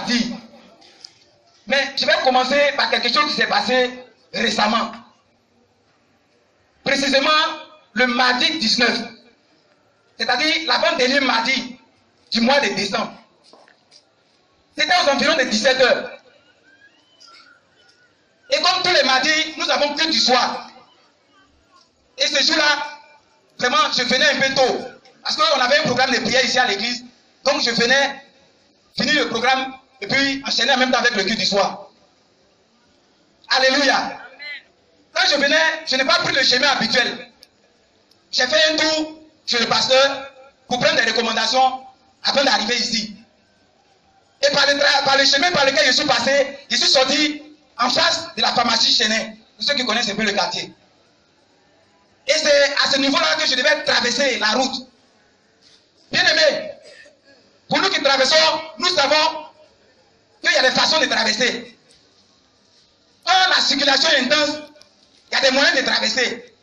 dire. Mais je vais commencer par quelque chose qui s'est passé récemment. Précisément le mardi 19. C'est-à-dire l'avant-dernier mardi du mois de décembre. C'était aux environs de 17 h. Et comme tous les mardis, nous avons culte du soir. Et ce jour-là, vraiment, je venais un peu tôt. Parce qu'on avait un programme de prière ici à l'église. Donc je venais finir le programme et puis enchaîner en même temps avec le culte du soir. Alléluia. Quand je venais, je n'ai pas pris le chemin habituel. J'ai fait un tour chez le pasteur pour prendre des recommandations avant d'arriver ici. Et par le chemin par lequel je suis passé, je suis sorti en face de la pharmacie Chenet, pour ceux qui connaissent un peu le quartier. Et c'est à ce niveau-là que je devais traverser la route. Bien aimé, pour nous qui traversons, nous savons qu'il y a des façons de traverser. Quand la circulation est intense, il y a des moyens de traverser.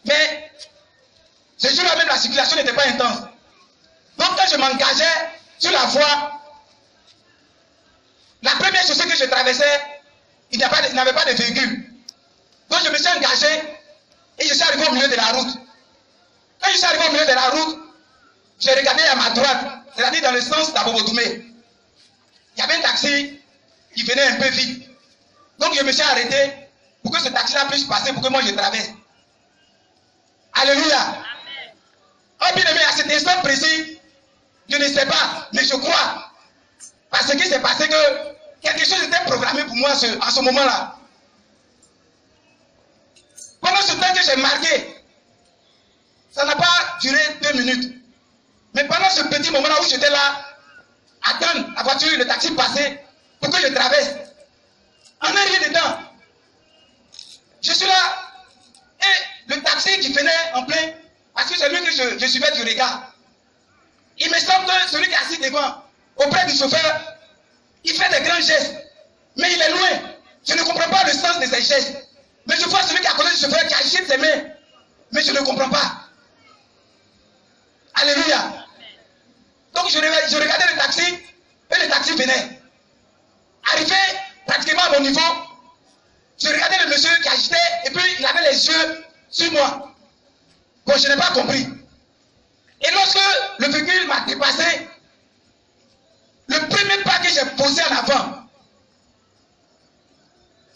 Mais ce jour-là même, la circulation n'était pas intense. Donc quand je m'engageais sur la voie, la première chaussée que je traversais, il n'avait pas de véhicule. Donc je me suis engagé et je suis arrivé au milieu de la route. Quand je suis arrivé au milieu de la route, j'ai regardé à ma droite, c'est-à-dire dans le sens d'Abobotoumé. Il y avait un taxi qui venait un peu vite. Donc je me suis arrêté pour que ce taxi-là puisse passer, pour que moi je traverse. Alléluia. Oh bien aimé, à cet instant précis, je ne sais pas, mais je crois. Parce qu'il s'est passé que quelque chose était programmé pour moi à ce moment-là. Pendant ce temps que j'ai marqué, ça n'a pas duré 2 minutes. Mais pendant ce petit moment-là où j'étais là, attendre la voiture, le taxi passer pour que je traverse, en un rien de temps, je suis là et le taxi qui venait en plein, parce que c'est lui que je suivais du regard. Il me semble que celui qui est assis devant, auprès du chauffeur, il fait des grands gestes, mais il est loin. Je ne comprends pas le sens de ses gestes. Mais je vois celui qui est à côté du chauffeur qui agite ses mains, mais je ne comprends pas. Alléluia. Donc je regardais le taxi, et le taxi venait. Arrivé pratiquement à mon niveau, je regardais le monsieur qui agitait, et puis il avait les yeux sur moi. Bon, je n'ai pas compris. Et lorsque le véhicule m'a dépassé, le premier pas que j'ai posé en avant,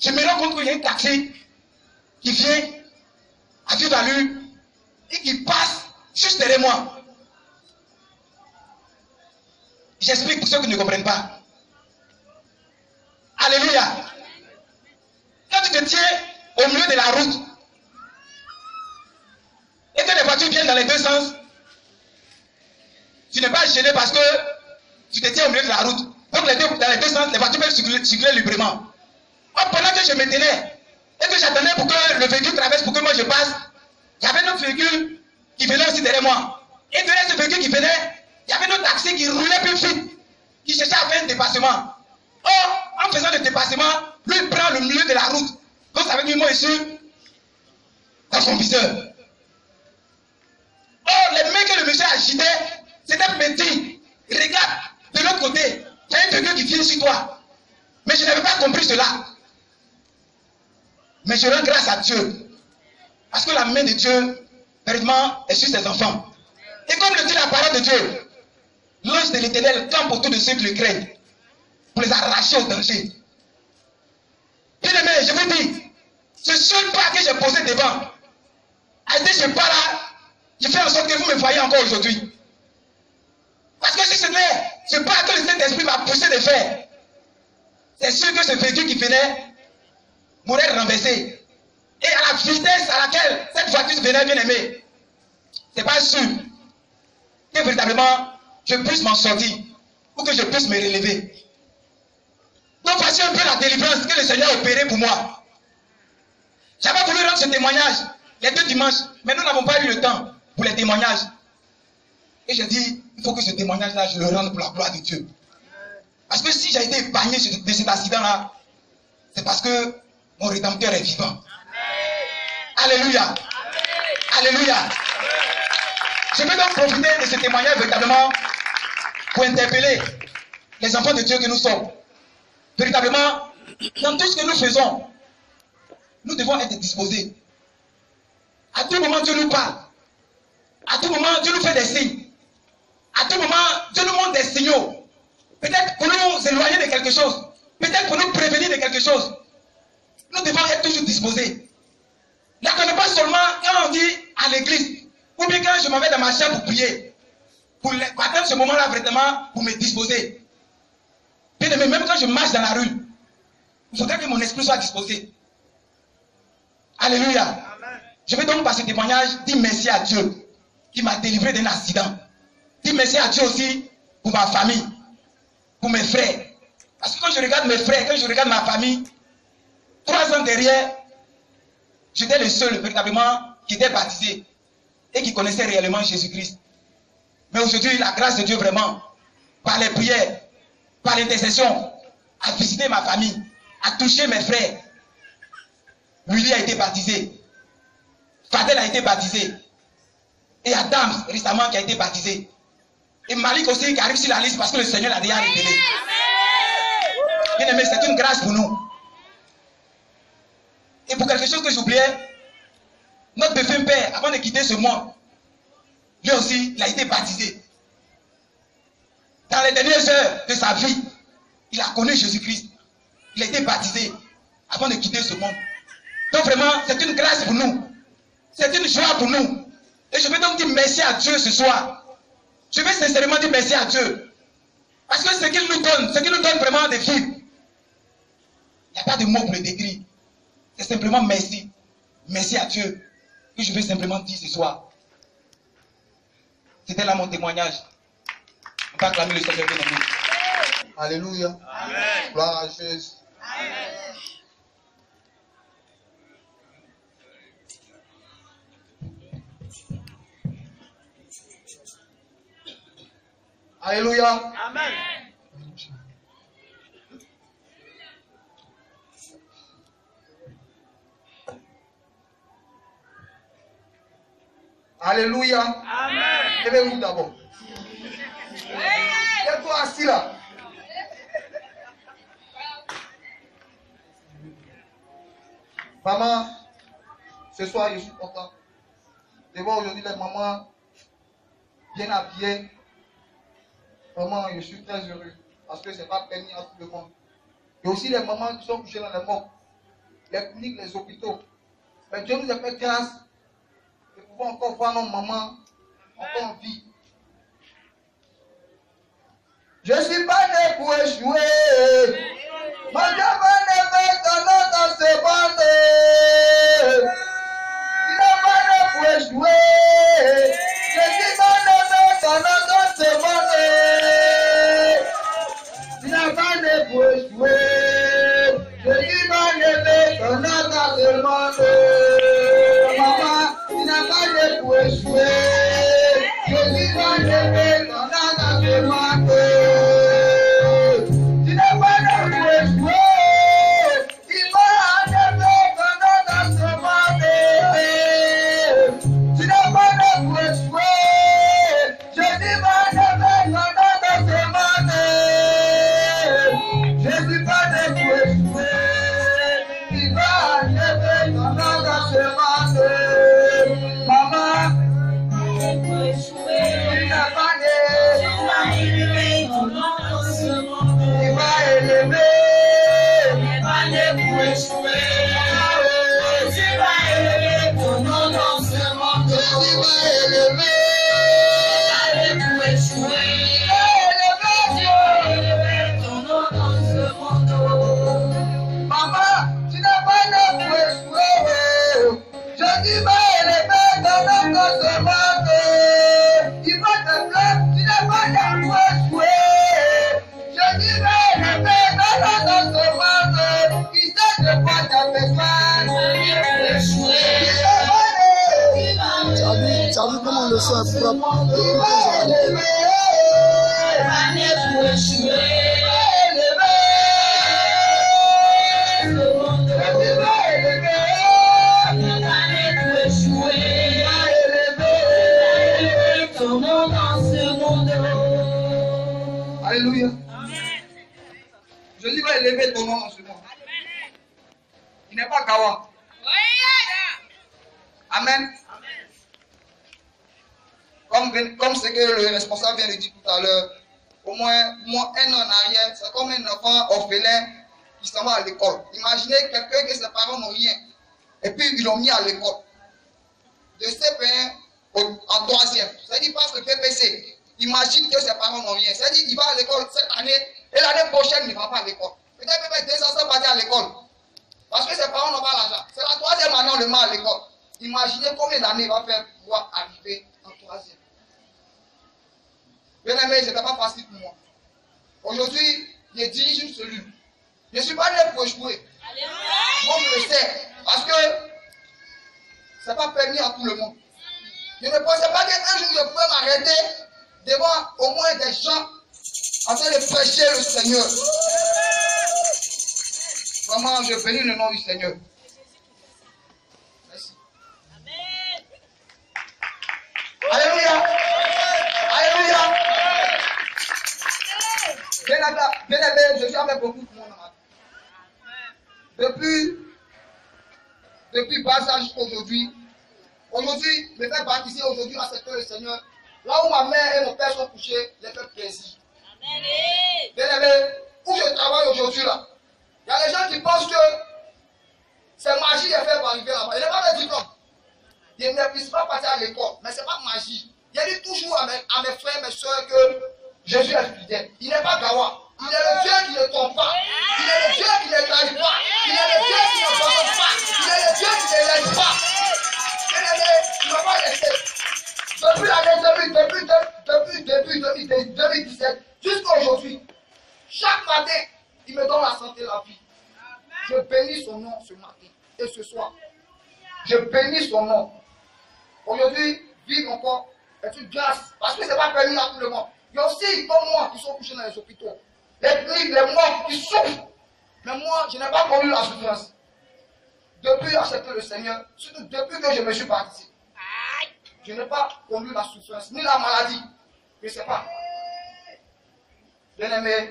je me rends compte qu'il y a un taxi qui vient à vive allure et qui passe juste derrière moi. J'explique pour ceux qui ne comprennent pas. Alléluia. Quand tu te tiens au milieu de la route et que les voitures viennent dans les deux sens, tu n'es pas gêné parce que tu te tiens au milieu de la route. Donc dans les deux sens, les voitures peuvent circuler librement. Or, pendant que je me tenais et que j'attendais pour que le véhicule traverse, pour que moi je passe, il y avait un autre véhicule qui venait aussi derrière moi. Et derrière ce véhicule qui venait, il y avait un autre taxi qui roulait plus vite, qui cherchait à faire un dépassement. Or, en faisant le dépassement, lui il prend le milieu de la route. Donc ça veut dire moi je suis dans son viseur. Or, les mains que le monsieur agitait, c'était pour me dire, regarde, de l'autre côté, il y a un véhicule qui vient sur toi. Mais je n'avais pas compris cela. Mais je rends grâce à Dieu. Parce que la main de Dieu, véritablement, est sur ses enfants. Et comme le dit la parole de Dieu, l'ange de l'Éternel campe autour de ceux qui le craignent, pour les arracher au danger. Bien aimé, je vous dis, ce seul pas que j'ai posé devant, a été ce pas-là, je fais en sorte que vous me voyez encore aujourd'hui. Parce que si c'était ce pas que le Saint-Esprit m'a poussé de faire, c'est sûr que ce véhicule qui venait m'aurait renversé. Et à la vitesse à laquelle cette voiture venait, bien aimé, c'est pas sûr que véritablement je puisse m'en sortir ou que je puisse me relever. Donc voici un peu la délivrance que le Seigneur a opérée pour moi. J'avais voulu rendre ce témoignage les 2 dimanches, mais nous n'avons pas eu le temps pour les témoignages. Et j'ai dit, il faut que ce témoignage-là, je le rende pour la gloire de Dieu. Parce que si j'ai été épargné de cet accident-là, c'est parce que mon Rédempteur est vivant. Amen. Alléluia. Amen. Alléluia. Je vais donc profiter de ce témoignage véritablement pour interpeller les enfants de Dieu que nous sommes, véritablement, dans tout ce que nous faisons, nous devons être disposés. À tout moment, Dieu nous parle. À tout moment, Dieu nous fait des signes. À tout moment, Dieu nous montre des signaux. Peut-être pour nous éloigner de quelque chose. Peut-être pour nous prévenir de quelque chose. Nous devons être toujours disposés. N'attendez pas seulement quand on dit à l'église, ou bien quand je m'en vais dans ma chambre pour prier. Pour attendre ce moment-là, vraiment, pour me disposer. Bien aimé, même quand je marche dans la rue, il faudrait que mon esprit soit disposé. Alléluia. Amen. Je vais donc par ce témoignage dire merci à Dieu qui m'a délivré d'un accident. Dire merci à Dieu aussi pour ma famille, pour mes frères. Parce que quand je regarde mes frères, quand je regarde ma famille, 3 ans derrière, j'étais le seul véritablement qui était baptisé et qui connaissait réellement Jésus-Christ. Mais aujourd'hui, la grâce de Dieu vraiment, par les prières, par l'intercession, a visité ma famille, a touché mes frères. Willy a été baptisé. Fadel a été baptisé. Et Adams, récemment, qui a été baptisé. Et Malik aussi, qui arrive sur la liste parce que le Seigneur l'a déjà révélé. Bien aimé, c'est une grâce pour nous. Et pour quelque chose que j'oubliais, notre défunt père, avant de quitter ce monde, lui aussi, il a été baptisé. Dans les dernières heures de sa vie, il a connu Jésus-Christ. Il a été baptisé avant de quitter ce monde. Donc vraiment, c'est une grâce pour nous. C'est une joie pour nous. Et je vais donc dire merci à Dieu ce soir. Je vais sincèrement dire merci à Dieu. Parce que ce qu'il nous donne vraiment de vivre. Il n'y a pas de mots pour le décrire. C'est simplement merci. Merci à Dieu. Que je vais simplement dire ce soir. C'était là mon témoignage. On va acclamer le Seigneur bien-aimé. Alléluia. Amen. Gloire à Jésus. Amen. Alléluia. Amen. Alléluia. Amen. Levez-vous d'abord. Lève-toi assis là. Maman, ce soir je suis content de voir aujourd'hui les mamans bien habillées. Vraiment, je suis très heureux parce que ce n'est pas permis à tout le monde. Et aussi les mamans qui sont couchées dans les morts, les cliniques, les hôpitaux. Mais Dieu nous a fait grâce de pouvoir encore voir nos mamans encore en vie. Je ne suis pas né pour échouer. Mon Dieu m'a levé dans ce monde. Il n'est pas né pour échouer. Je suis pas levé dans ce monde. Il n'est pas né pour échouer. Je suis pas levé dans ce monde. Maman, il n'est pas né pour échouer. Je suis pas levé dans ce monde. Comment le soir propre. Alléluia. Jésus va élever ton nom en ce moment. Il n'est pas Gawa. Amen. Comme ce que le responsable vient de dire tout à l'heure, au moins un an en arrière, c'est comme un enfant orphelin qui s'en va à l'école. Imaginez quelqu'un que ses parents n'ont rien. Et puis ils l'ont mis à l'école. De CP1 en 3e. C'est-à-dire parce que PPC. Imagine que ses parents n'ont rien. C'est-à-dire qu'il va à l'école cette année et l'année prochaine il ne va pas à l'école. Peut-être même 2 ans sans partir à l'école. Parce que ses parents n'ont pas l'argent. C'est la 3e année on le met à l'école. Imaginez combien d'années il va faire pour pouvoir arriver en 3e. Bien aimé, ce n'était pas facile pour moi. Aujourd'hui, je dirige une cellule. Je ne suis pas né pour échouer. Moi, je le sais. Parce que ce n'est pas permis à tout le monde. Je ne pensais pas qu'un jour je pouvais m'arrêter devant au moins des gens en train de prêcher le Seigneur. Vraiment, je bénis le nom du Seigneur. Merci. Amen. Alléluia. Alléluia. Bien aimé, je suis avec beaucoup de monde. Depuis bas âge jusqu'à aujourd'hui, je fais participer aujourd'hui à ce que le Seigneur, là où ma mère et mon père sont couchés, je fais plaisir. Bien aimé, où je travaille aujourd'hui là, il y a des gens qui pensent que c'est magie de faire pour arriver là-bas. Il n'est pas de diplôme. Je ne puisse pas passer à l'école, mais ce n'est pas magie. Je dis toujours à mes frères, mes soeurs que Jésus est fidèle. Il n'est pas Gawa. Il est le Dieu qui ne tombe pas. Il est le Dieu qui ne trahit pas. Il est le Dieu qui ne pardonne pas. Il est le Dieu qui ne laisse pas. Il ne va pas laisser. Depuis l'année 2017 jusqu'à aujourd'hui, chaque matin, il me donne la santé et la vie. Je bénis son nom ce matin et ce soir. Je bénis son nom. Aujourd'hui, vivre encore est une grâce. Parce que ce n'est pas permis à tout le monde. Il y a aussi, comme moi, qui sont couchés dans les hôpitaux. Les cliniques, les morts qui souffrent. Mais moi, je n'ai pas connu la souffrance. Depuis accepter le Seigneur, surtout depuis que je me suis baptisé, je n'ai pas connu la souffrance, ni la maladie. Je ne sais pas. Bien aimé,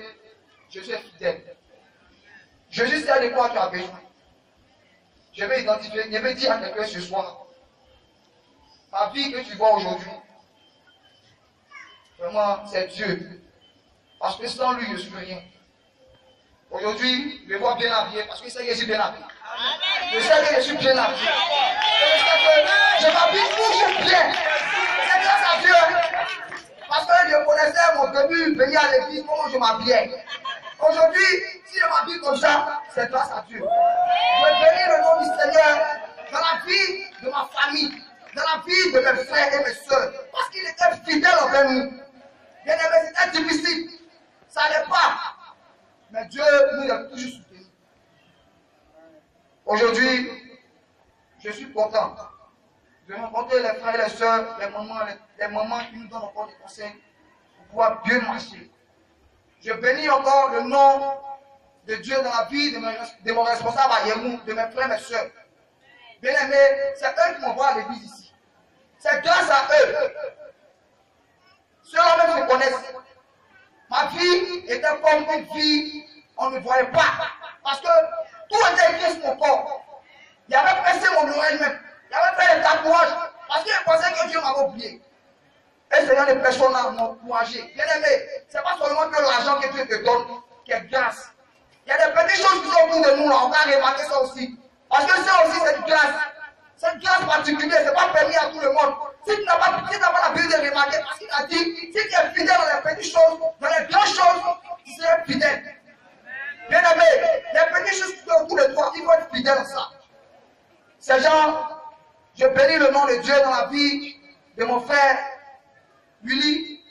je suis fidèle. Jésus sait de quoi tu as besoin. Je vais identifier, je vais dire à quelqu'un ce soir, ma vie que tu vois aujourd'hui, vraiment, c'est Dieu. Parce que sans lui, je ne suis rien. Aujourd'hui, je me vois bien habillé parce que je sais que je suis bien habillé. Je sais que je suis bien habillé. Je sais que je m'habille toujours bien. C'est grâce à Dieu. Parce que je connaissais mon début, venir à l'église, comment je m'habillais. Aujourd'hui, si je m'habille comme ça, c'est grâce à Dieu. Je bénis le nom du Seigneur dans la vie de ma famille, dans la vie de mes frères et mes soeurs. Parce qu'il était fidèle envers nous. Bien aimé, c'était difficile. Ça n'est pas. Mais Dieu nous a toujours soutenus. Aujourd'hui, je suis content de rencontrer les frères et les soeurs, les mamans qui nous donnent encore des conseils pour pouvoir bien marcher. Je bénis encore le nom de Dieu dans la vie de mon responsable à Yemou, de mes frères et mes soeurs. Bien aimé, c'est eux qui m'envoient à l'église ici. C'est grâce à eux. Ceux-là même me connaissent. Ma vie était comme une vie, on ne voyait pas. Parce que tout était écrit sur mon corps. Il avait pressé mon oreille même. Il avait fait des tatouages. Parce qu'il pensait que Dieu m'avait oublié. Et Seigneur, les personnes m'ont encouragé. Bien aimé, ce n'est pas seulement que l'argent que Dieu te donne qui est grâce. Il y a des petites choses qui sont autour de nous là. On va remarquer ça aussi. Parce que ça aussi, c'est une grâce. C'est une grâce particulière. Ce n'est pas permis à tout le monde. Si tu n'as pas la Bible de remarquer, parce qu'il a dit, si tu es fidèle dans les petites choses, dans les grandes choses, tu seras fidèle. Bien aimé, les petites choses qui sont autour de toi, il faut être fidèle à ça. Ces gens, je bénis le nom de Dieu dans la vie de mon frère Willy.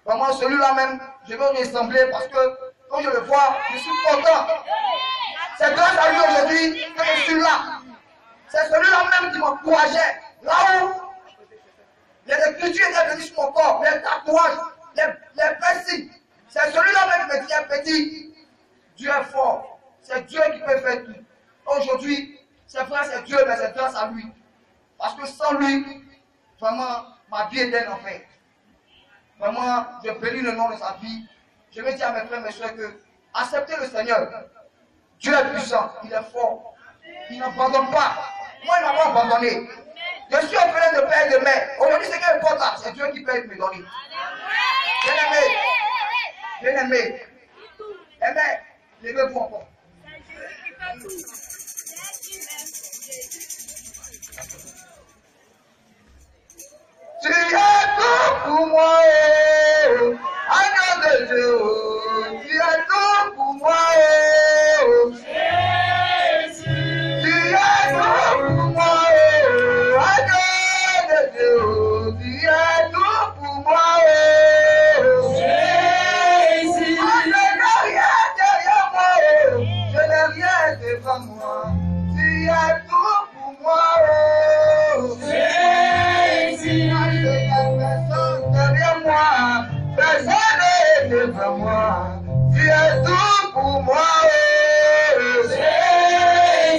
Vraiment, celui-là même, je veux ressembler parce que quand je le vois, je suis content. C'est grâce à lui aujourd'hui que je suis là. C'est celui-là même qui m'encourageait. Là où les écritures étaient venues sur mon corps, les tatouages, les piercings. C'est celui-là même qui me disait, petit, Dieu est fort. C'est Dieu qui peut faire tout. Aujourd'hui, c'est vrai, c'est Dieu, mais c'est grâce à lui. Parce que sans lui, vraiment, ma vie était en enfer. Vraiment, je bénis le nom de sa vie. Je vais dire à mes frères et mes soeurs que Acceptez le Seigneur. Dieu est puissant, il est fort. Il n'abandonne pas. Moi, il m'a pas abandonné. Je suis orphelin de père et de mère. Aujourd'hui, ce qui importe là, c'est Dieu qui peut me donner. Bien-aimé. Bien-aimé. Amen. Levez-vous encore. Tu es tout pour moi, oh, agneau de Dieu, oh. Tu es tout pour moi, oh, Jésus. Tu es tout pour moi, oh, agneau de Dieu, oh. Tu es tout pour moi, oh, Jésus. Je n'ai rien derrière moi, oh, je n'ai rien devant moi. Tu es tout pour moi, oh, Jésus. Personne derrière moi, personne n'est devant moi. Tu es tout pour moi, oh, Jésus.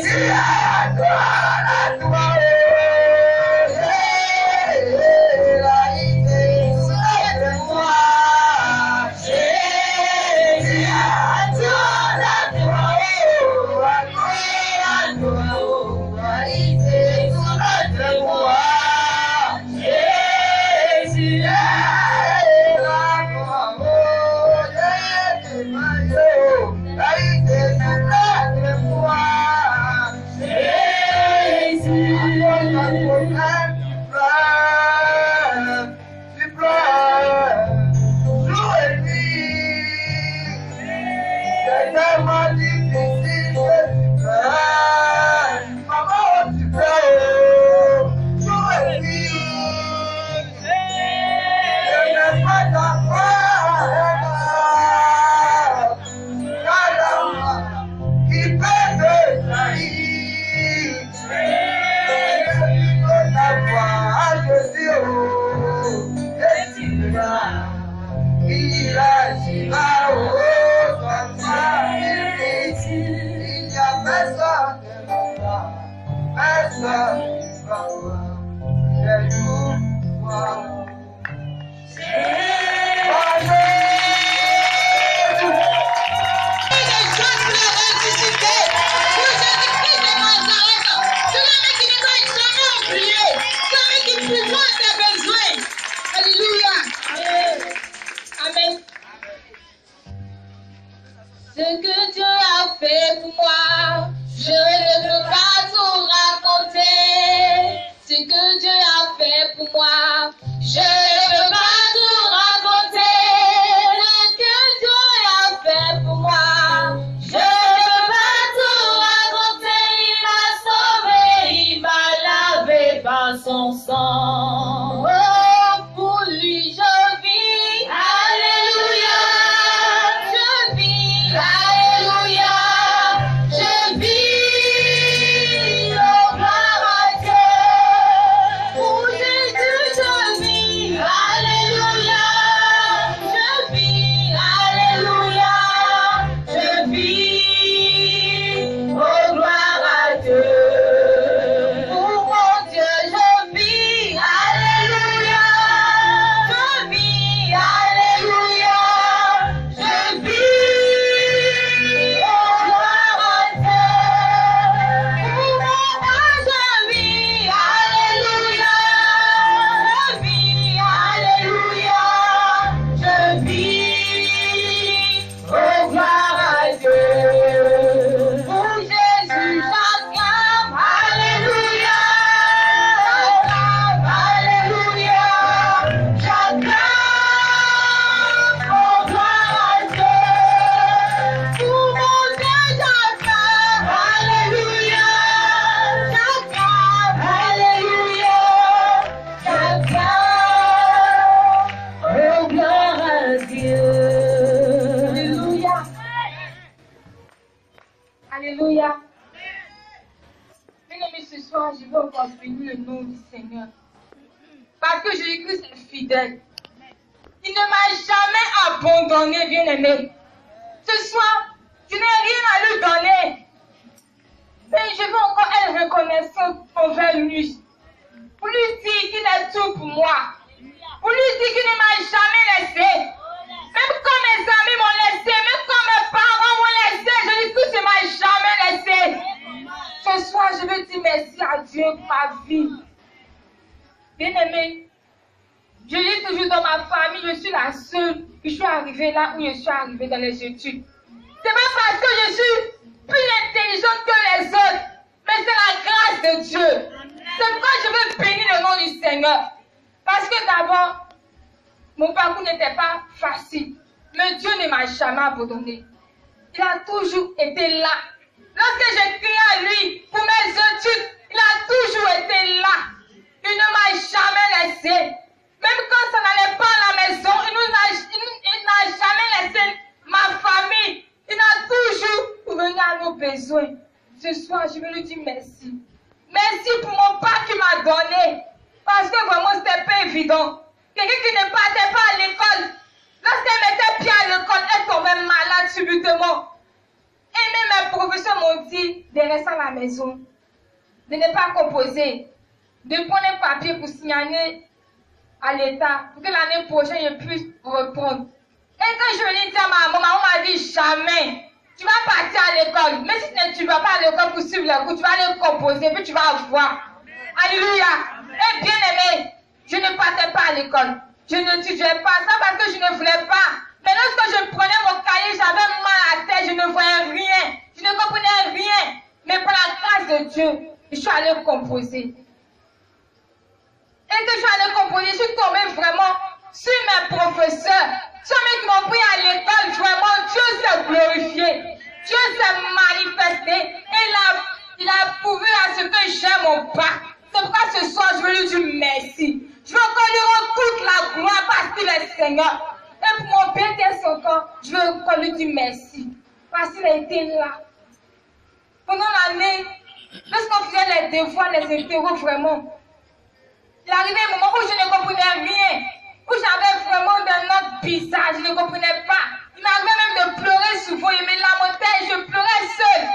Tu es à toi, oh, Jésus. La idée de moi, Jésus. Tu es à toi, oh, à toi, oh, la idée de moi. Il ne m'a jamais abandonné, bien-aimé. Ce soir, je n'ai rien à lui donner. Mais je veux encore être reconnaissante envers lui. Pour lui dire qu'il est tout pour moi. Pour lui dire qu'il ne m'a jamais laissé. Même quand mes amis m'ont laissé, même quand mes parents la seule que je suis arrivée là où je suis arrivée dans les études. C'est pas parce que je suis plus intelligente que les autres, mais c'est la grâce de Dieu. C'est pourquoi je veux bénir le nom du Seigneur. Parce que d'abord, mon parcours n'était pas facile. Mais Dieu ne m'a jamais abandonné. Il a toujours été là. Lorsque j'ai crié à lui pour mes études, il a toujours été là. Il ne m'a jamais laissé. Même quand ça n'allait pas à la maison, il n'a jamais laissé ma famille. Il a toujours venu à nos besoins. Ce soir, je veux lui dire merci. Merci pour mon pas qu'il m'a donné. Parce que vraiment, c'était pas évident. Quelqu'un qui ne partait pas à l'école, lorsqu'elle mettait pied à l'école, elle tombait malade subitement. Et même mes professeurs m'ont dit de rester à la maison, de ne pas composer, de prendre un papier pour signaler à l'État pour que l'année prochaine, je puisse reprendre. Et quand je venais dire à ma maman m'a dit jamais, tu vas partir à l'école. Mais si tu ne vas pas à l'école pour suivre les cours, tu vas aller composer, puis tu vas voir. Alléluia. Et bien aimé, je ne partais pas à l'école. Je n'étudiais pas ça parce que je ne voulais pas. Mais lorsque je prenais mon cahier, j'avais mal à la tête, je ne voyais rien. Je ne comprenais rien. Mais par la grâce de Dieu, je suis allée composer. Et que je suis allée composer, je suis tombée vraiment sur mes professeurs. Ceux qui m'ont pris à l'école, vraiment, Dieu s'est glorifié. Dieu s'est manifesté. Et il a prouvé à ce que j'ai mon bac. C'est pourquoi ce soir, je veux lui dire merci. Je veux encore lui rendre toute la gloire parce qu'il est Seigneur. Et pour mon BTS encore, je veux encore lui dire merci. Parce qu'il a été là. Pendant l'année, lorsqu'on faisait les devoirs, les interros, vraiment, il arrivait un moment où je ne comprenais rien. Où j'avais vraiment des notes bizarres, je ne comprenais pas. Il m'arrivait même de pleurer souvent, il me lamentait, je pleurais seule.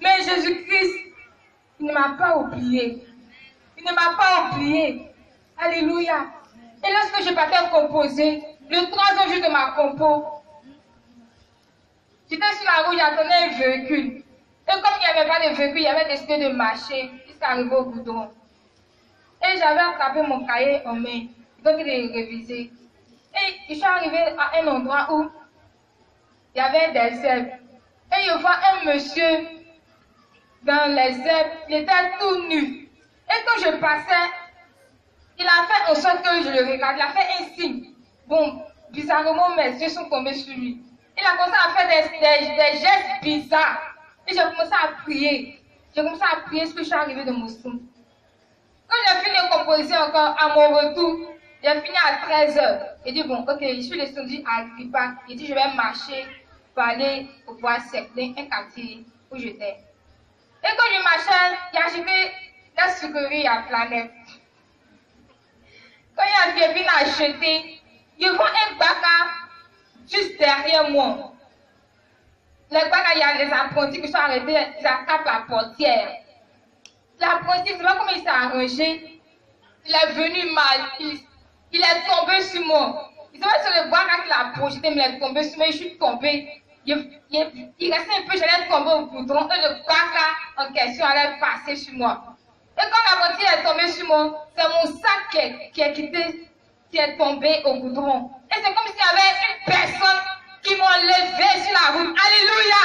Mais Jésus-Christ, il ne m'a pas oublié. Il ne m'a pas oublié. Alléluia. Et lorsque je partais composer, le troisième jour de ma compo, j'étais sur la route, j'attendais un véhicule. Et comme il n'y avait pas de véhicule, il avait décidé de marcher jusqu'à arriver au goudron. Et j'avais attrapé mon cahier en main. Donc il est révisé. Et je suis arrivée à un endroit où il y avait des herbes. Et je vois un monsieur dans les herbes, il était tout nu. Et quand je passais, il a fait en sorte que je le regarde, il a fait un signe. Bon, bizarrement, mes yeux sont tombés sur lui. Il a commencé à faire des gestes bizarres. Et j'ai commencé à prier. J'ai commencé à prier parce que je suis arrivée de Mossoum. Quand j'ai fini de composer encore, à mon retour, j'ai fini à 13h. J'ai dit, bon, ok, je suis descendue à Agrippa. J'ai dit, je vais marcher pour aller au bois Seclin, un quartier où j'étais. Et quand je marchais, j'ai acheté la sucrerie à Planète. Quand il y a venu acheter, je vois un bac juste derrière moi. Le bac, il y a les apprentis qui sont arrêtés, ils attrapent la portière. L'apprenti, c'est pas comment il s'est arrangé. Il est venu mal. Il est tombé sur moi. Il s'est pas sur le bac qu'il a projeté, mais il est tombé sur moi. Je suis tombée. Il restait un peu, j'allais tomber au goudron. Et le bac en question allait passer sur moi. Et quand l'apprenti est tombé sur moi, c'est mon sac qui est tombé au goudron. Et c'est comme s'il y avait une personne qui m'a levé sur la route. Alléluia!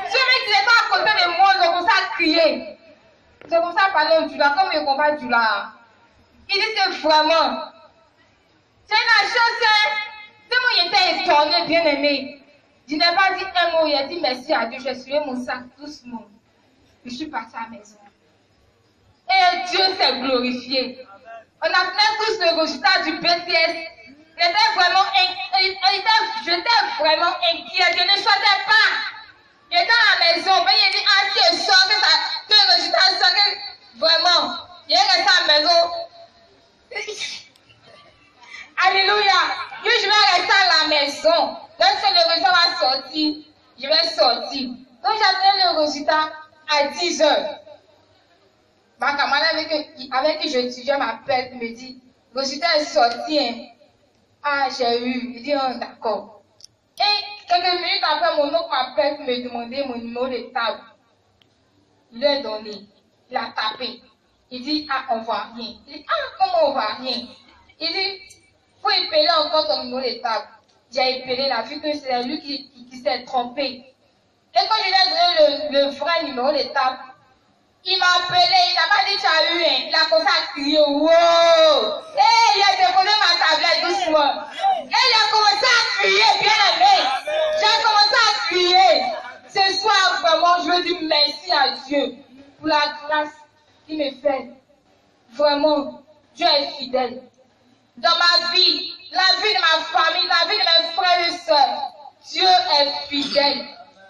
Celui qui était à côté de moi, il a commencé à crier. C'est comme ça parler du là, comme le combat du là. Il dit c'est vraiment. C'est la chose, c'est moi qui étais étonné, bien aimé. Je n'ai pas dit un mot, il a dit merci à Dieu, j'ai suivi mon sac doucement. Je suis partie à la maison. Et Dieu s'est glorifié. On a fait tous le résultat du BTS. J'étais vraiment inquiet, je ne sortais pas. J'étais à la maison, mais il dit, ah, si je sors, que le résultat sort, vraiment, il est resté à la maison. Alléluia. Je vais rester à la maison. Lorsque le résultat va sortir, je vais sortir. Donc j'attends le résultat à 10h. Ma camarade avec qui je étudiais m'appelle, me dit, le résultat est sorti. Hein. Ah, j'ai eu. Il dit, oh, d'accord. Et quelques minutes après, mon oncle m'appelle pour me demander mon numéro de table. Il lui a donné. Il a tapé. Il dit, ah, on voit rien. Il dit, ah, comment on voit rien? Il dit, Faut épeler encore ton numéro de table. J'ai épelé, la vu que c'est lui qui s'est trompé. Et quand je lui ai donné le vrai numéro de table, il m'a appelé, il n'a pas dit tu as eu un. Il a commencé à crier, wow! Et il a déposé ma tablette doucement. Et il a commencé à crier, bien aimé. J'ai commencé à crier. Ce soir, vraiment, je veux dire merci à Dieu pour la grâce qu'il me fait. Vraiment, Dieu est fidèle. Dans ma vie, la vie de ma famille, la vie de mes frères et sœurs, Dieu est fidèle.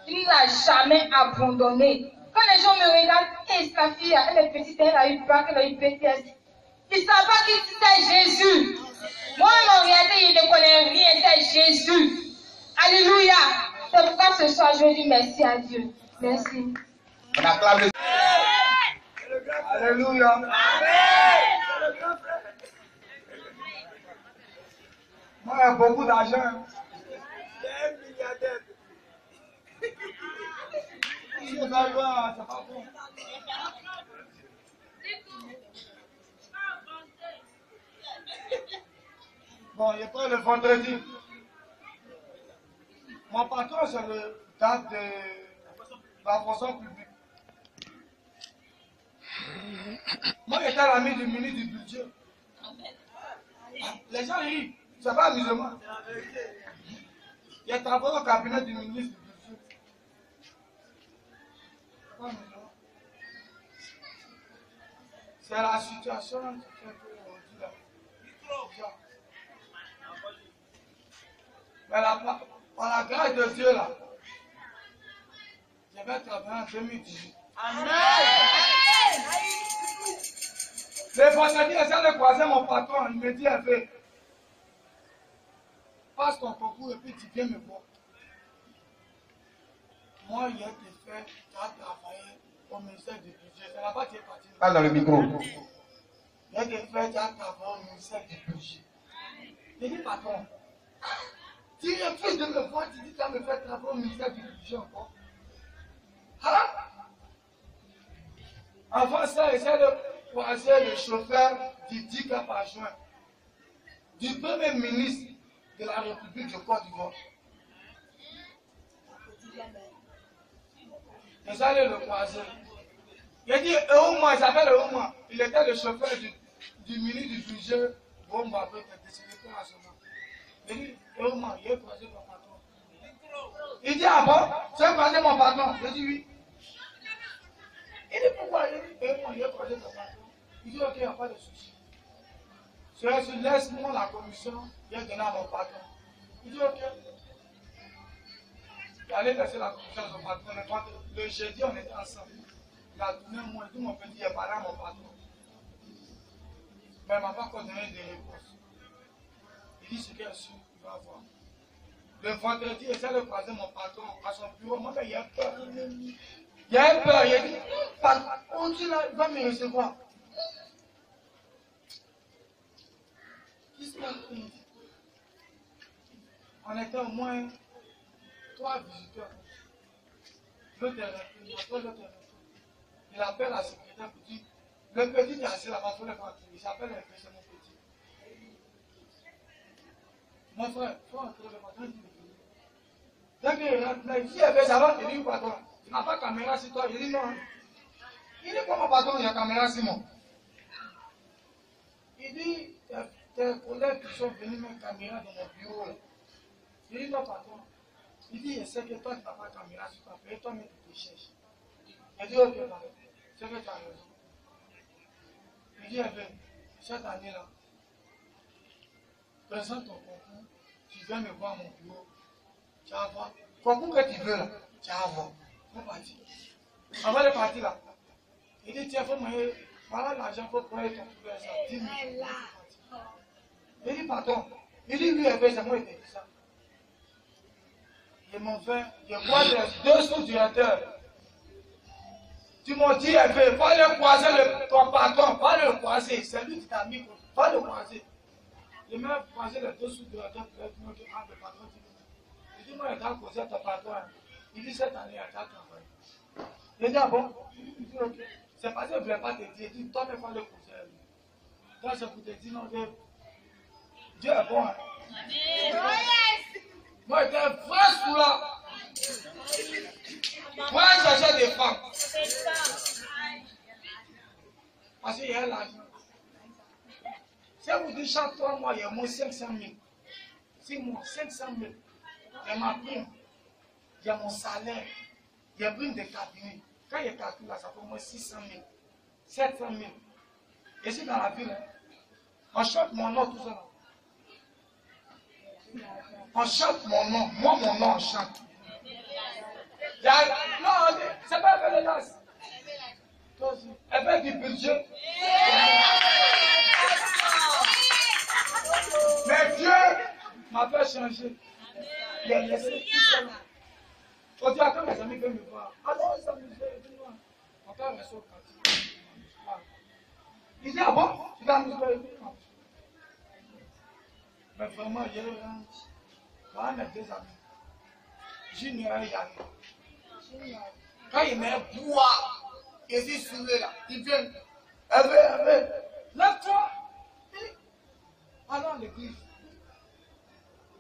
Il ne nous a jamais abandonnés. Quand les gens me regardent, et sa fille, elle est petite, elle a eu peur, elle a eu PTS. Ils ne savent pas qui c'était Jésus. Moi-même, en réalité, il ne connaît rien, c'est Jésus. Alléluia. C'est pourquoi ce soir, je veux dire merci à Dieu. Merci. On acclame le... Alléluia. Amen. Moi, j'ai beaucoup d'argent. J'ai un milliardaire. Si vous arrivez à... C'est pas bon. Bon, il prend le vendredi. Mon patron, c'est le date de la fonction publique. Moi, j'étais l'ami du ministre du budget. Les gens rient. C'est pas amusement. Il a travaillé au cabinet du ministre du budget. C'est pas amusement. C'est la situation qui fait qu'on dit là. Mais par la grâce de Dieu là, je vais travailler en 2018. Amen. Le vendredi, j'essaie de croiser mon patron. Il me dit, Hervé, passe ton concours et puis tu viens me voir. Moi, il y a des faits, tu as travaillé au ministère du budget. C'est là-bas que tu es parti. Parle dans le micro. Il y a des faits, tu as travaillé au ministère du budget. Je dis, patron, tu refuses de me voir, tu dis que tu vas me faire travailler au ministère du budget encore. Hein? Avant ça, j'essaie de croiser le chauffeur du 10 cas par juin, du premier ministre de la République de Côte d'Ivoire. J'allais le croiser. Il a dit Euma, il s'appelle Euma. Il était le chauffeur du ministre du budget. Bon, bah, avec le secrétaire national. Il dit Euma, il a croisé mon patron. Il dit ah bon, tu as croisé mon patron? Je dis oui. Il dit pourquoi? Il dit Euma, il a croisé mon patron. Il dit ok, il n'y a pas de souci. Je laisse-moi la commission, il a donné à mon patron. Il dit ok. Il allait laisser la commission à son patron. Le jeudi, on était ensemble. Il a donné moi, tout mon petit, il a parlé à mon patron. Mais il ne m'a pas encore donné des réponses. Il dit ce qu'il a su, il va voir. Le vendredi, il essaie de croiser mon patron à son bureau. Moi, il a peur. Il a peur. Il a dit, on dit là, il va me recevoir. Qu'est-ce qu'il a fait? On était au moins 3 visiteurs. L'autre est resté. Il appelle la secrétaire pour dire, le petit est assis là-bas, il faut le faire. Il s'appelle le petit, c'est mon petit. Mon frère, il faut entrer le patron. Dès qu'il rentre là, il dit, ça va, il dit, patron, tu n'as pas de caméra sur toi. Il dit, non. Il dit, comment patron, il y a caméra sur moi? Il dit, tes collègues qui sont venus mettre caméra dans mon bureau là. Il dit, non, patron. Il dit, je sais que toi, tu n'as pas de caméra sur toi, mais toi-même, tu te cherches. Il dit, ok, c'est que tu as raison. Il dit, cette année-là, présente ton concours, tu viens me voir à mon bureau, tu vas voir. Concours que tu veux là, tu vas voir. On va partir. Avant de partir là, il dit, tiens, il faut me voilà l'argent pour payer ton couvert, ça, 10 000. Il dit, patron, il dit, oui, c'est moi qui t'ai dit ça. Ils m'ont fait, je vois les 2 sous-directeurs. Tu m'as dit, il faut le croiser, ton patron, va le croiser. C'est lui qui t'a mis, va le croiser. Il m'a croisé les 2 sous-directeurs pour être moi qui a le patron. Il dit, moi, il a causé ton patron. Il dit, cette année, il a travaillé. Il dit, ah bon? Il dit, ok. C'est parce que je ne voulais pas te dire. Il dit, toi, il faut le causer. Toi, je vous te dis, non, Dieu est bon. Hein? Moi, j'étais un vrai soulard. Moi, j'achète des femmes. Parce qu'il y a l'argent. Si vous dites chaque 3 mois, il y a moins 500 000. 6 mois, 500 000. Il y a ma prime. Il y a mon salaire. Il y a prime de cabinet. Quand il y a calcul là, ça fait au moins 600 000. 700 000. Ici dans la ville, on chante mon nom tout ça. On chante mon nom. Moi, mon nom, on chante. Non, c'est pas un menace. Elle fait du budget. Mais Dieu m'a fait changer. Il a laissé tout ça. On dit, attends, mes amis viennent me voir. Alors, ils s'amusaient. On t'a reçu au quartier. Il dit, ah bon, tu vas nous voir. Mais vraiment, il y a un mes 2 amis. Junior et Yann. Quand il met boire, il dit soulé là, il vient. Lève-toi. Alors l'église.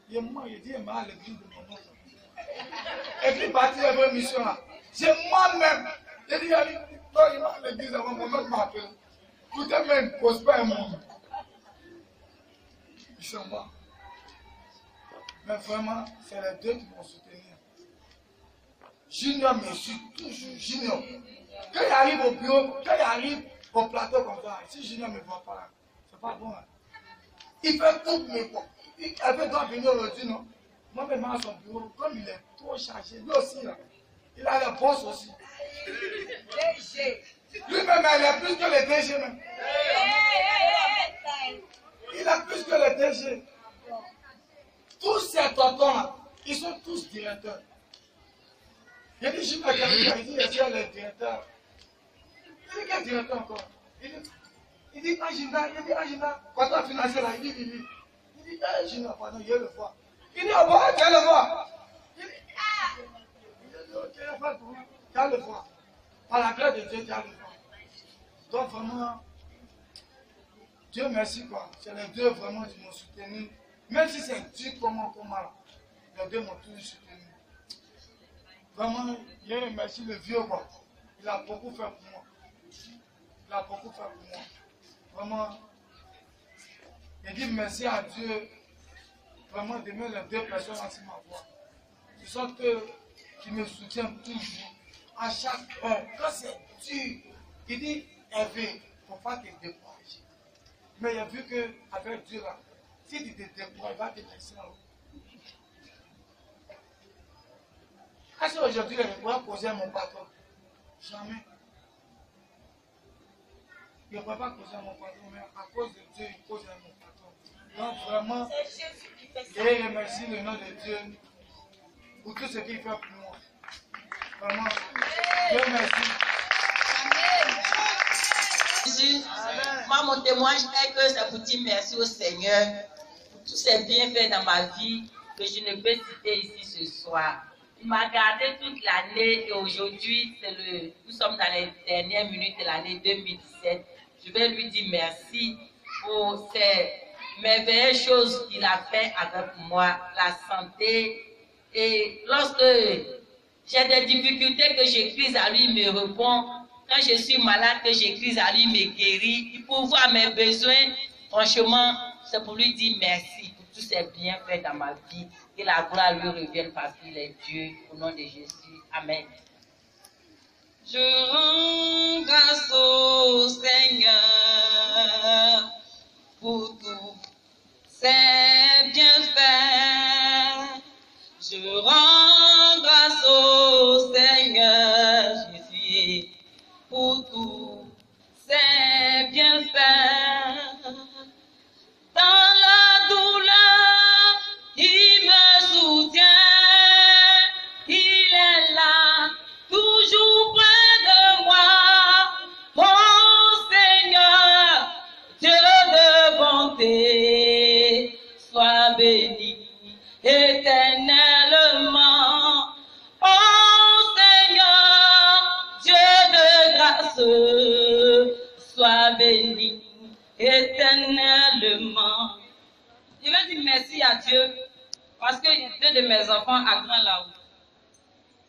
Il est mort, il dit, il m'a à l'église de mon oncle. Et puis, parti à votre mission là. C'est moi-même. Il dit, toi, il m'a à l'église avant mon oncle m'a appelé. Tout est même, pose pas un monde. Ils sont morts. Mais vraiment, c'est les 2 qui vont soutenir. Junior me suit toujours, Junior. Quand il arrive au bureau, quand il arrive au plateau comme ça, si Junior ne me voit pas, c'est pas bon. Hein. Il fait toutes mes points. Elle peut doit venir aujourd'hui, non? Moi, même à son bureau, comme il est trop chargé, lui aussi, là, il a la bosse aussi. Lui-même, il a plus que les DG même. Il a plus que les DG. Tous ces tontons-là, ils sont tous directeurs. Il dit, je suis pas directeur. Il dit, je suis le directeur. Il dit, quel directeur encore? Il dit, agenda. Il dit, agenda. Quand financier là, il dit, agenda, pardon, il y a le voir. Il dit, ah bon, tu vas le voir. Il dit, tu vas le voir. Par la grâce de Dieu, tu vas le voir. Donc vraiment, Dieu merci quoi. C'est les 2 vraiment qui m'ont soutenu. Même si c'est dur comment là. Les 2 m'ont toujours soutenu. Vraiment, je remercie le vieux quoi. Il a beaucoup fait pour moi. Il a beaucoup fait pour moi. Vraiment, je dis merci à Dieu. Vraiment d'aimer les 2 personnes sur ma voix. Ce sont eux qui me soutiennent toujours. À chaque heure. Quand c'est dur, il dit, Hervé, il ne faut pas te décourager. Mais il a vu qu'avec Dieu là, si tu te décourages, il va te laisser en haut. Est-ce qu'aujourd'hui, je pourrais poser à mon patron? Jamais. Je ne pourrais pas poser à mon patron, mais à cause de Dieu, il pose à mon patron. Donc vraiment, je remercie le nom de Dieu pour tout ce qu'il fait pour moi. Vraiment, Dieu merci. Jésus, moi mon témoignage est que c'est pour dire merci au Seigneur pour tous ses bienfaits dans ma vie que je ne peux citer ici ce soir. Il m'a gardé toute l'année et aujourd'hui, nous sommes dans les dernières minutes de l'année 2017. Je vais lui dire merci pour ces merveilleuses choses qu'il a fait avec moi, la santé. Et lorsque j'ai des difficultés que j'écris à lui, il me répond. Quand je suis malade, que j'écris à lui, il me guérit. Il pourvoit mes besoins. Franchement, c'est pour lui dire merci pour tous ses bienfaits dans ma vie. Que la gloire lui revienne parce qu'il est Dieu. Au nom de Jésus. Amen. Je rends grâce au Seigneur pour tout ses bienfaits. Je rends grâce au Seigneur Jésus pour tout ses bienfaits. Dans la douleur, il me soutient, il est là, toujours près de moi. Mon Seigneur, Dieu de bonté, sois béni. à Dieu parce que deux de mes enfants à grand là-haut.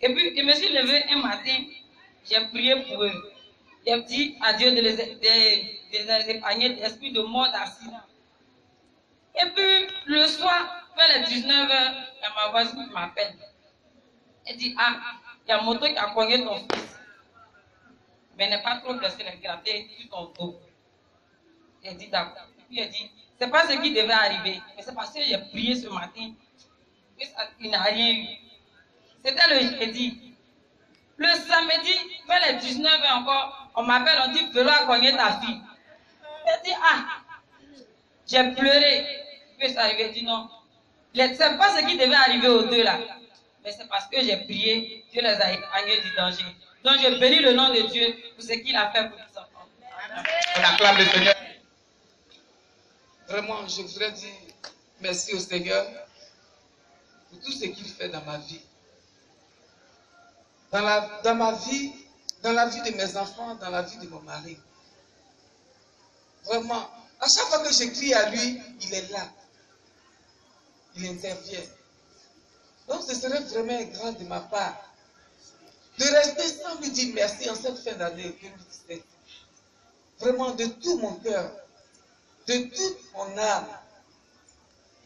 Et puis, je me suis levée un matin, j'ai prié pour eux. J'ai dit à Dieu de les épargner de l'esprit de mort d'accident. Et puis, le soir, vers les 19h, il y a ma voisine qui m'appelle. Elle dit, ah, il y a un moto qui a cogné ton fils. Mais n'est pas trop blessé, elle a gratté sur ton dos. Elle dit, d'accord. Et puis elle dit, c'est pas ce qui devait arriver, mais c'est parce que j'ai prié ce matin. Il n'a rien eu. C'était le jeudi. Le samedi, vers les 19h encore, on m'appelle, on dit, Vélo a cogné ta fille. Elle dit, ah, j'ai pleuré. Puis ça arrivé, dit non. C'est pas ce qui devait arriver aux deux là. Mais c'est parce que j'ai prié, Dieu les a épargnés du danger. Donc je bénis le nom de Dieu pour ce qu'il a fait pour les enfants. On acclame le Seigneur. Vraiment, je voudrais dire merci au Seigneur pour tout ce qu'il fait dans ma vie. Dans ma vie, dans la vie de mes enfants, dans la vie de mon mari. Vraiment, à chaque fois que je crie à lui, il est là. Il intervient. Donc ce serait vraiment grand de ma part de rester sans lui dire merci en cette fin d'année 2017. Vraiment de tout mon cœur, de toute mon âme,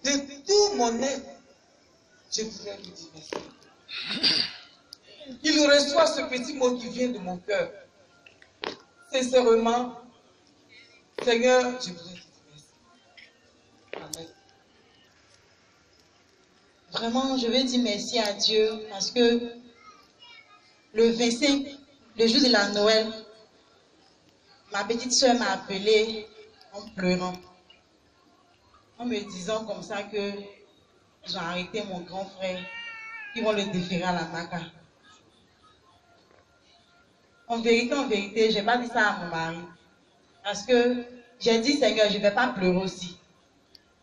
de tout mon être, je voudrais lui dire merci. Il reçoit ce petit mot qui vient de mon cœur. Sincèrement, Seigneur, je voudrais te dire merci. Amen. Vraiment, je veux dire merci à Dieu parce que le 25, le jour de la Noël, ma petite soeur m'a appelé en pleurant, en me disant comme ça que ils ont arrêté mon grand frère, qu'ils vont le déférer à la MACA. En vérité, je n'ai pas dit ça à mon mari. Parce que j'ai dit, Seigneur, je ne vais pas pleurer aussi.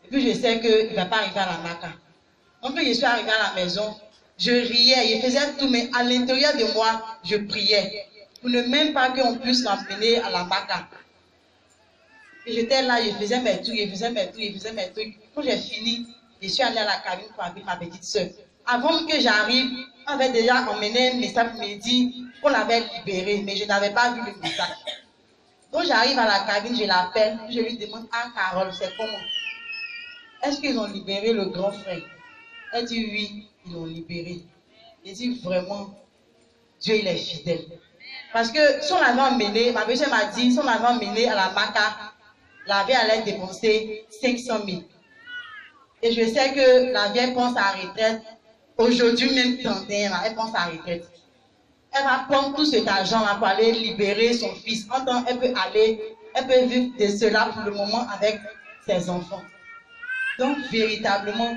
Et puis je sais qu'il ne va pas arriver à la MACA. Donc je suis arrivée à la maison, je riais, je faisais tout, mais à l'intérieur de moi, je priais. Pour ne même pas qu'on puisse l'emmener à la MACA. Et j'étais là, je faisais mes trucs. Quand j'ai fini, je suis allée à la cabine pour appeler ma petite soeur. Avant que j'arrive, on avait déjà emmené un message pour me dire qu'on l'avait libéré, mais je n'avais pas vu le message. Donc j'arrive à la cabine, je l'appelle, je lui demande, ah Carole, c'est comment? Est-ce qu'ils ont libéré le grand frère? Elle dit oui, ils l'ont libéré. Je dis vraiment, Dieu il est fidèle. Parce que si on l'avait emmené, ma belle m'a dit, si on l'avait emmené à la MACA, la vieille allait dépenser 500 000. Et je sais que la vieille pense à la retraite. Aujourd'hui même 31, elle pense à la retraite. Elle va prendre tout cet argent-là pour aller libérer son fils. En tant elle peut vivre de cela pour le moment avec ses enfants. Donc véritablement,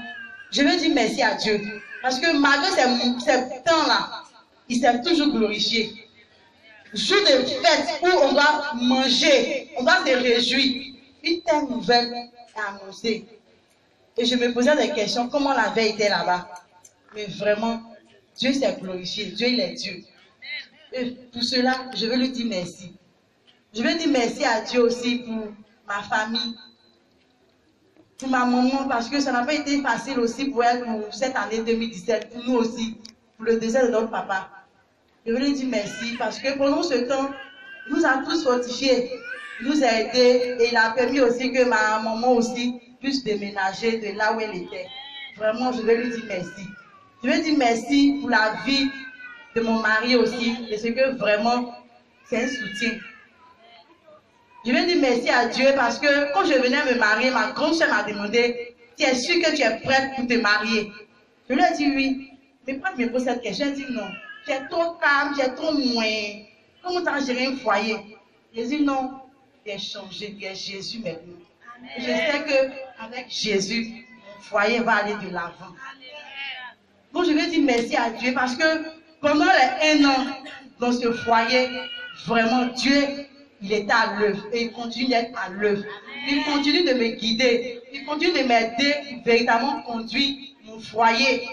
je veux dire merci à Dieu. Parce que malgré ces temps-là, il s'est toujours glorifié. Jour de fête où on doit manger, on doit se réjouir. Une telle nouvelle est annoncée. Et je me posais des questions, comment la veille était là-bas. Mais vraiment, Dieu s'est glorifié. Dieu, il est Dieu. Et pour cela, je veux lui dire merci. Je veux dire merci à Dieu aussi pour ma famille, pour ma maman, parce que ça n'a pas été facile aussi pour elle pour cette année 2017, pour nous aussi, pour le décès de notre papa. Je veux lui dire merci parce que pendant ce temps, il nous a tous fortifiés, il nous a aidés et il a permis aussi que ma maman aussi puisse déménager de là où elle était. Vraiment, je veux lui dire merci. Je veux dire merci pour la vie de mon mari aussi, parce que vraiment, c'est un soutien. Je veux dire merci à Dieu parce que quand je venais me marier, ma grande sœur m'a demandé, tu es sûre que tu es prête pour te marier? Je lui ai dit oui. Mais quand je me pose cette question, je dis non. Tu es trop calme, tu es trop moins. Comment tu as géré un foyer? Je dis non, tu es changé, tu es Jésus maintenant. Je sais qu'avec Jésus, mon foyer va aller de l'avant. Donc je veux dire merci à Dieu parce que pendant les 1 an dans ce foyer, vraiment Dieu, il est à l'œuvre et il continue d'être à l'œuvre. Il continue de me guider, il continue de m'aider pour véritablement conduire mon foyer,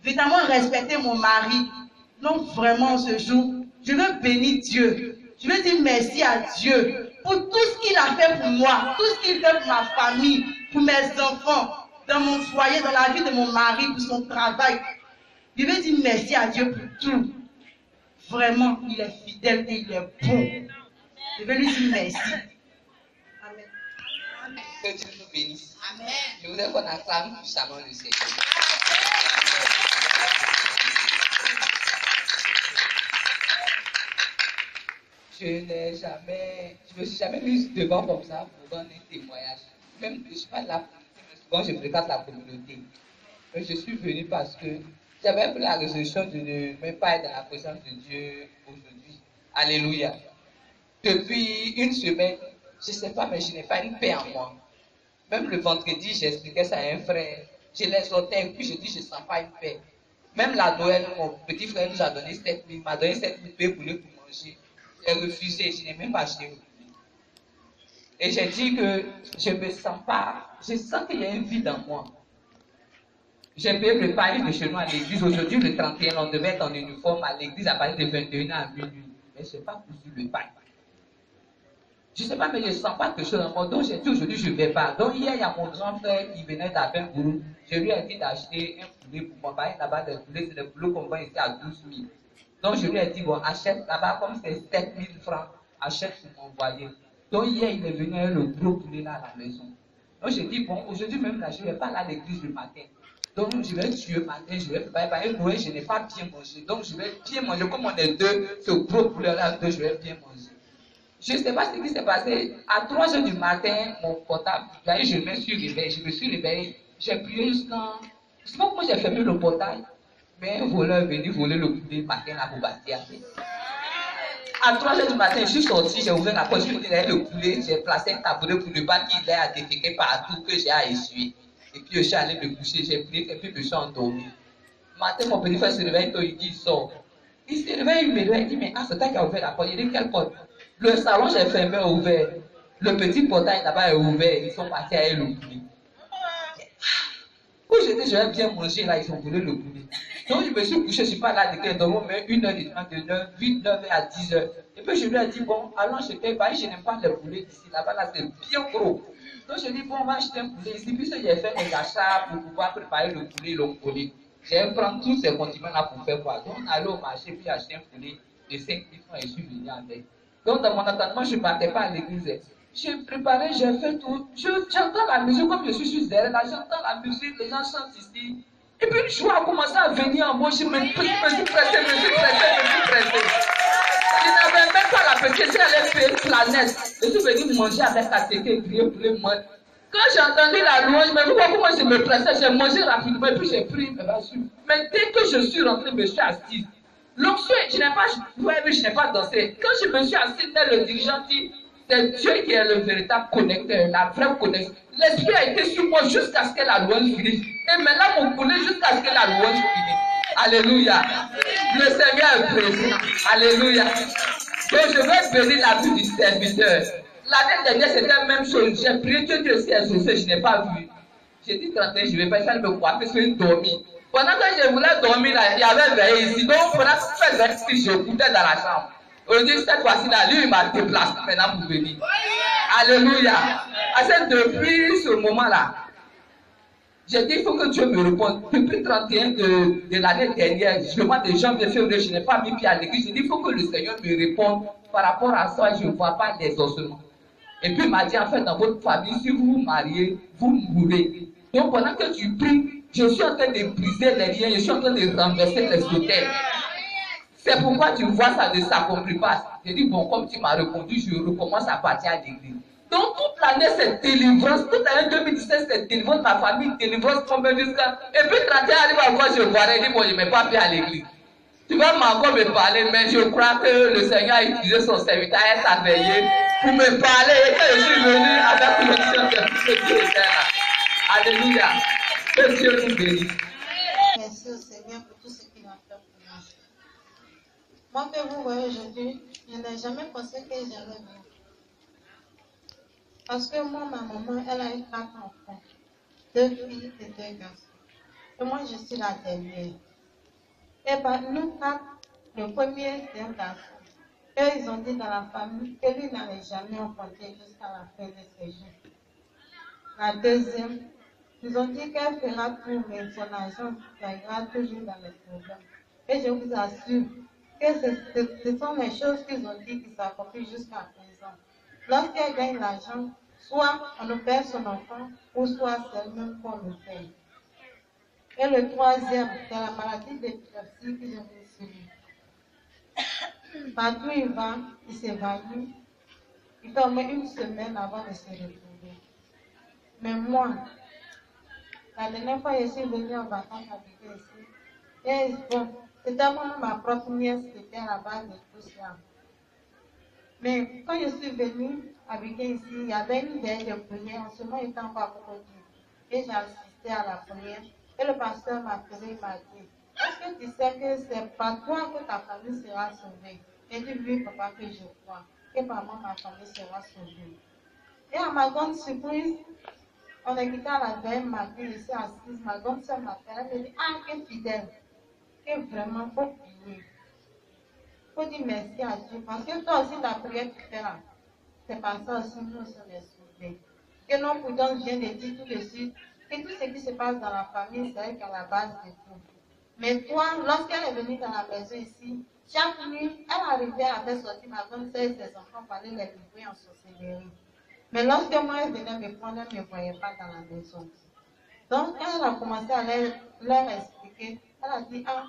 véritablement respecter mon mari. Donc vraiment ce jour, je veux bénir Dieu. Je veux dire merci à Dieu pour tout ce qu'il a fait pour moi, tout ce qu'il fait pour ma famille, pour mes enfants. dans mon foyer, dans la vie de mon mari, pour son travail. Je vais dire merci à Dieu pour tout. Vraiment, il est fidèle et il est bon. Je vais lui dire merci. Amen. Que Dieu nous bénisse. Amen. Je voudrais qu'on acclame puissamment le Seigneur. Je me suis jamais mis devant comme ça pour donner un témoignage. Même je ne suis pas là, souvent je fréquente la communauté. Mais je suis venu parce que j'avais pris la résolution de ne même pas être dans la présence de Dieu aujourd'hui. Alléluia. Depuis une semaine, je ne sais pas, mais je n'ai pas une paix en moi. Même le vendredi, j'expliquais ça à un frère. Je l'exhortais et puis je dis, je ne sens pas une paix. Même la Noël, mon petit frère nous a donné 7 000, m'a donné 7 000 paix pour lui pour manger. J'ai refusé, je n'ai même pas acheté. Et j'ai dit que je ne me sens pas, je sens qu'il y a un vide en moi. J'ai payé le pari de chez nous à l'église. Aujourd'hui, le 31, on devait être en uniforme à l'église à partir de 21h à minuit. Mais je n'ai pas cousu le pari. Je ne sais pas, mais je ne sens pas quelque chose en moi. Donc j'ai dit aujourd'hui, je ne vais pas. Donc hier, il y a mon grand frère qui venait d'Abengourou. Je lui ai dit d'acheter un poulet pour mon pari là-bas. Des poulets, c'est des poulets qu'on vend ici à 12 000. Donc je lui ai dit, bon, achète là-bas, comme c'est 7 000 francs, achète pour m'envoyer. Donc hier, il est venu avec le gros poulet là à la maison. Donc j'ai dit, bon, aujourd'hui même là, je ne vais pas aller à l'église le matin. Donc je vais tuer matin, je vais préparer. Et Noël, je n'ai pas bien mangé. Donc je vais bien manger. Comme on est deux, ce gros poulet là, je vais bien manger. Je ne sais pas ce qui s'est passé. À 3 h du matin, mon portable, je me suis réveillé. J'ai prié jusqu'à. Je ne sais pas comment j'ai fermé le portail. Mais un voleur est venu voler le poulet matin à Boubatia. À 3 h du matin, je suis sorti, j'ai ouvert la porte, je suis venu le poulet, j'ai placé un tabouret pour ne pas qu'il ait à déféquer partout, que j'ai à essuyer. Et puis je suis allé me coucher, j'ai prié, et puis je suis endormi. Matin, mon petit frère se réveille, il dit, il sort. Il se réveille, il me réveille, il dit, mais c'est toi qui as ouvert la porte. Il dit, quelle porte? Le salon, j'ai fermé, ouvert. Le petit portail là-bas est ouvert, ils sont partis à le poulet. Où j'étais, je vais bien manger, là, ils ont volé le poulet. Donc je me suis couché, je ne suis pas là, j'étais dormi, mais 1h du matin, de 9, 8, 9h à 10h. Et puis je lui ai dit, bon, allons jeter, je n'aime pas les poulets d'ici, là-bas, là, c'est bien gros. Donc je dis, bon, on va acheter un poulet ici, puisque j'ai fait mes achats pour pouvoir préparer le poulet, l'ongolais. J'ai pris tous ces condiments là pour faire quoi. Donc on allait au marché, puis acheter un poulet de 5 000 francs et je suis venu avec. Donc dans mon entendement, je ne partais pas à l'église. J'ai préparé, j'ai fait tout. J'entends la musique, comme je suis derrière là, j'entends la musique, les gens chantent ici. Et puis une joie a commencé à venir en moi, je me suis pressé. Je n'avais même pas la petite, j'allais faire une planète. Je suis venu manger avec la séquelle, crier pour les mots. Quand j'ai entendu la louange, mais comment je me pressais, j'ai mangé rapidement et puis j'ai pris mes vaches. Mais dès que je suis rentré, je me suis assise. L'onction, je n'ai pas dansé. Quand je me suis assise, le dirigeant dit, c'est Dieu qui est le véritable connecteur, la vraie connexion. L'esprit a été sur moi jusqu'à ce que la louange finisse. Et maintenant, mon poulet jusqu'à ce que la louange finisse. Alléluia. Le Seigneur est présent. Alléluia. Donc je vais bénir la vie du serviteur. L'année dernière, c'était la même chose. J'ai prié Dieu s'est exaucé, je n'ai pas vu. J'ai dit 31, je ne vais pas faire me coiffer, parce que je dormi. Pendant que je voulais dormir, là, il y avait veillé ici. Donc, pendant que je faisais ce j'écoutais dans la chambre. Aujourd'hui, cette fois-ci, là, lui, il m'a déplacé maintenant pour venir. Alléluia. Depuis ce moment-là, j'ai dit, il faut que Dieu me réponde. Depuis 31 de l'année dernière, le mois de janvier, février, je n'ai pas mis pied à l'église. J'ai dit, il faut que le Seigneur me réponde par rapport à ça. Je ne vois pas les ossements. Et puis il m'a dit, en fait, dans votre famille, si vous vous mariez, vous mourrez. Donc pendant que tu pries, je suis en train de briser les liens, je suis en train de renverser les hôtels. C'est pourquoi tu vois ça ne s'accomplit pas. J'ai dit, bon, comme tu m'as répondu, je recommence à partir à l'église. Donc toute l'année, c'est délivrance. Toute l'année 2017, c'est délivrance, ma famille, délivrance, tombée jusqu'à. Et puis 31 arrive à voir, je vois, je dis, bon, je ne mets pas pied à l'église. Tu vas encore me parler, mais je crois que le Seigneur a utilisé son serviteur, elle t'a veillé pour me parler. Et quand je suis venu avec l'onction, c'est tout ce que Dieu était là. Alléluia. Que Dieu nous bénisse. Merci au Seigneur pour tout ce qu'il a fait pour nous. Moi que vous voyez aujourd'hui, je n'ai jamais pensé que j'allais venir. Parce que moi, ma maman, elle a eu 4 enfants. 2 filles et 2 garçons. Et moi, je suis la dernière. Et bien, nous 4, le premier, c'est un garçon. Et ils ont dit dans la famille que lui n'allait jamais enfanter jusqu'à la fin de ses jours. La deuxième, Ils ont dit qu'elle fera tout, mais son argent gagnera toujours dans les problèmes. Et je vous assure que ce sont les choses qu'ils ont dit qui s'accomplissent jusqu'à présent. Lorsqu'elle gagne l'argent, soit on nous perd son enfant, ou soit c'est elle-même qu'on le paye. Et le troisième, c'est la maladie d'épilepsie que je me suis. Partout il va, il s'évanouit. Il fait au moins une semaine avant de se retrouver. Mais moi, la dernière fois, je suis venue en vacances habiter ici. Et bon, c'était vraiment ma propre nièce qui était à la base de tout ça. Mais quand je suis venue habiter ici, il y avait une veille de prière. En ce moment, il était encore beaucoup dur. Et j'ai assisté à la prière. Et le pasteur m'a appelé, il m'a dit, est-ce que tu sais que c'est par toi que ta famille sera sauvée? J'ai dit, oui, papa, que je crois. Et par moi, ma famille sera sauvée. Et à ma grande surprise, on est quitté à la veille, ma fille ici assise, ma grande soeur m'appelle, elle me dit, ah, quelle fidèle. Et vraiment, il faut prier. Il faut dire merci à Dieu. Parce que toi aussi, ta prière que tu fais là, c'est par ça aussi nous sommes sauvés. Que non, pourtant, je viens de dire tout de suite que tout ce qui se passe dans la famille, c'est elle qui est à la base de tout. Mais toi, lorsqu'elle est venue dans la maison ici, chaque nuit, elle arrivait à faire sortir ma grande sœur et ses enfants pour aller les livrer en sorcellerie. Mais lorsque moi, elle venait me prendre, elle ne me voyait pas dans la maison. Donc, elle a commencé à leur expliquer. Elle a dit, ah,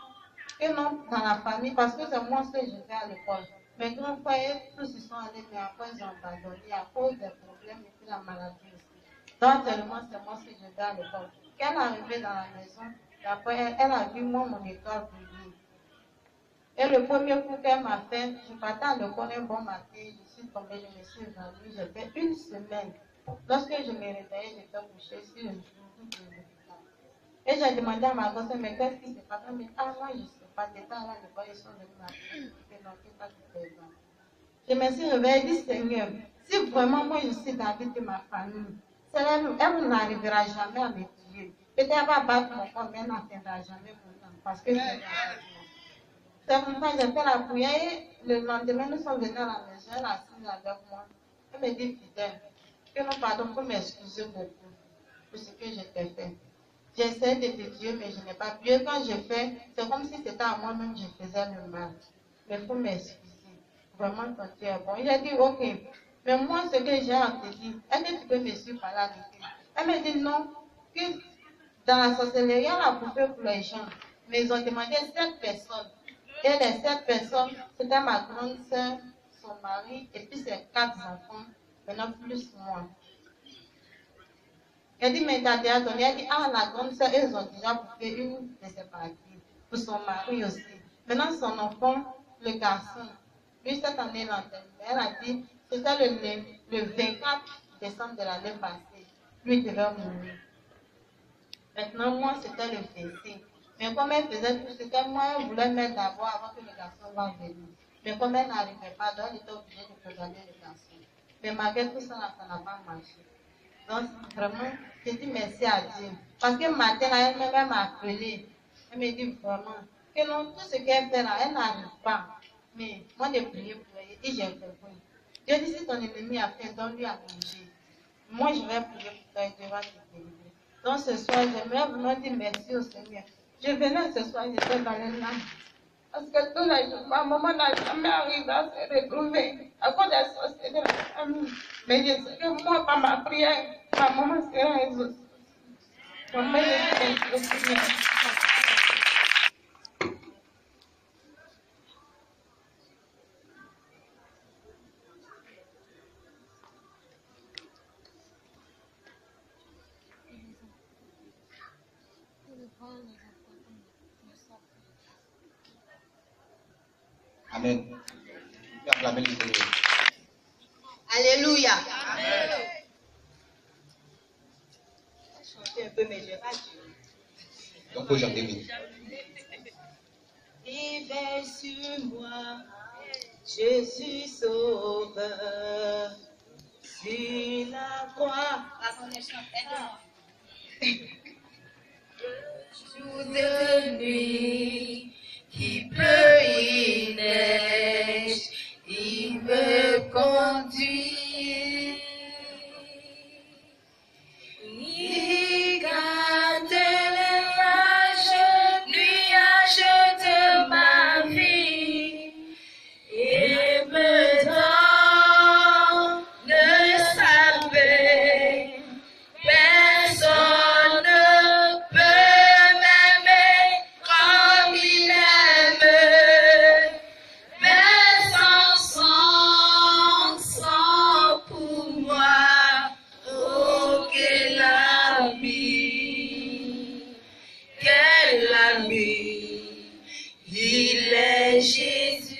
que non, dans la famille, parce que c'est moi que je vais à l'école. Mes grands frères, tous ils sont allés, mais après ils ont abandonné à cause des problèmes et puis la maladie aussi. Donc, tellement c'est moi que je vais à l'école. Quand elle est arrivée dans la maison, après, elle a vu moi mon école briller. Et le premier coup qu'elle m'a fait, je partais à l'école un bon matin, je suis tombée, je me suis évanouie, j'ai fait une semaine. Lorsque je me réveillais, j'étais couchée sur le jour de l'hôpital. Et j'ai demandé à ma grosse, mais qu'est-ce qui se passe? Elle me dit, ah, moi je ne sais pas, j'étais à l'école, ils sont venus m'appeler, je me suis réveillée et dit, Seigneur, si vraiment moi je suis David de ma famille, elle n'arrivera jamais à me tuer. Peut-être elle va battre mon corps, mais elle n'atteindra jamais mon âme, parce que c'est pourquoi j'ai fait la prière et le lendemain, nous sommes venus à la maison, elle est assise avec moi. Elle me dit, fidèle, que non, pardon, pour m'excuser beaucoup pour ce que je t'ai fait. J'essaie de te tuer, mais je n'ai pas pu. Et quand je fais, c'est comme si c'était à moi-même que je faisais le mal. Mais il faut m'excuser. Vraiment, ton Dieu est bon. Il a dit, ok. Mais moi, ce que j'ai à te dire, est-ce que tu peux me suivre par là? Elle me dit non, que dans la sorcellerie, elle a bouffé pour les gens. Mais ils ont demandé 7 personnes. Et les 7 personnes, c'était ma grande soeur, son mari, et puis ses 4 enfants, maintenant plus moi. Elle dit, mais t'as déjà donné. Elle dit, ah, la grande soeur, ils ont déjà bouffé une de ses parties. Pour son mari aussi. Maintenant, son enfant, le garçon, lui, cette année, elle a dit, c'était le 24 décembre de l'année passée. Lui devait mourir. Maintenant, moi, c'était le 26. Mais comme elle faisait tout ce que moi, elle voulait mettre d'abord avant que le garçon va venir. Mais comme elle n'arrivait pas, donc elle était obligée de présenter le garçon. Mais malgré tout ça, ça n'a pas marché. Donc, vraiment, je dis merci à Dieu. Parce que matin, elle m'a appelé. Elle me dit vraiment que non, tout ce qu'elle fait là, elle n'arrive pas. Mais moi, j'ai prié pour elle et j'ai compris. Dieu dit, si ton ennemi a fait, donne-lui à manger. Moi, je vais prier pour toi et Dieu va te délivrer. Donc, ce soir, j'aimerais vraiment dire merci au Seigneur. Je venais ce soir, j'étais dans les larmes. Parce que tous les jours, ma maman n'a jamais arrivé à se retrouver à cause des sorciers de la famille. Mais je sais que moi, par ma prière, ma maman sera exaucée. Maman, je suis Amen. Acclamez le Seigneur. Alléluia. Amen. Je vais chanter un peu, mais je vais pas dire. Donc, faut chanter vite. Il veille sur moi, Jésus sauveur, sur la croix. Jour de nuit, il pleut, il neige, il me conduit. Il garde Jésus.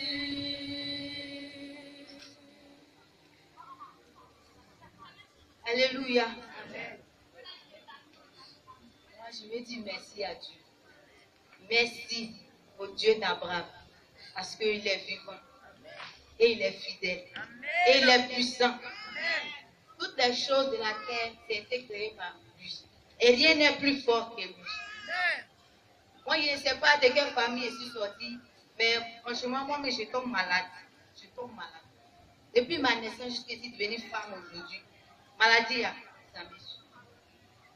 Alléluia. Moi, je veux dire merci à Dieu. Merci au Dieu d'Abraham. Parce qu'il est vivant. Et il est fidèle. Et il est puissant. Toutes les choses de la terre, c'était créé par lui. Et rien n'est plus fort que lui. Moi, je ne sais pas de quelle famille je suis sortie. Mais franchement, moi, je tombe malade. Je tombe malade. Depuis ma naissance jusqu'ici, devenue femme aujourd'hui. Maladie, ça me suit.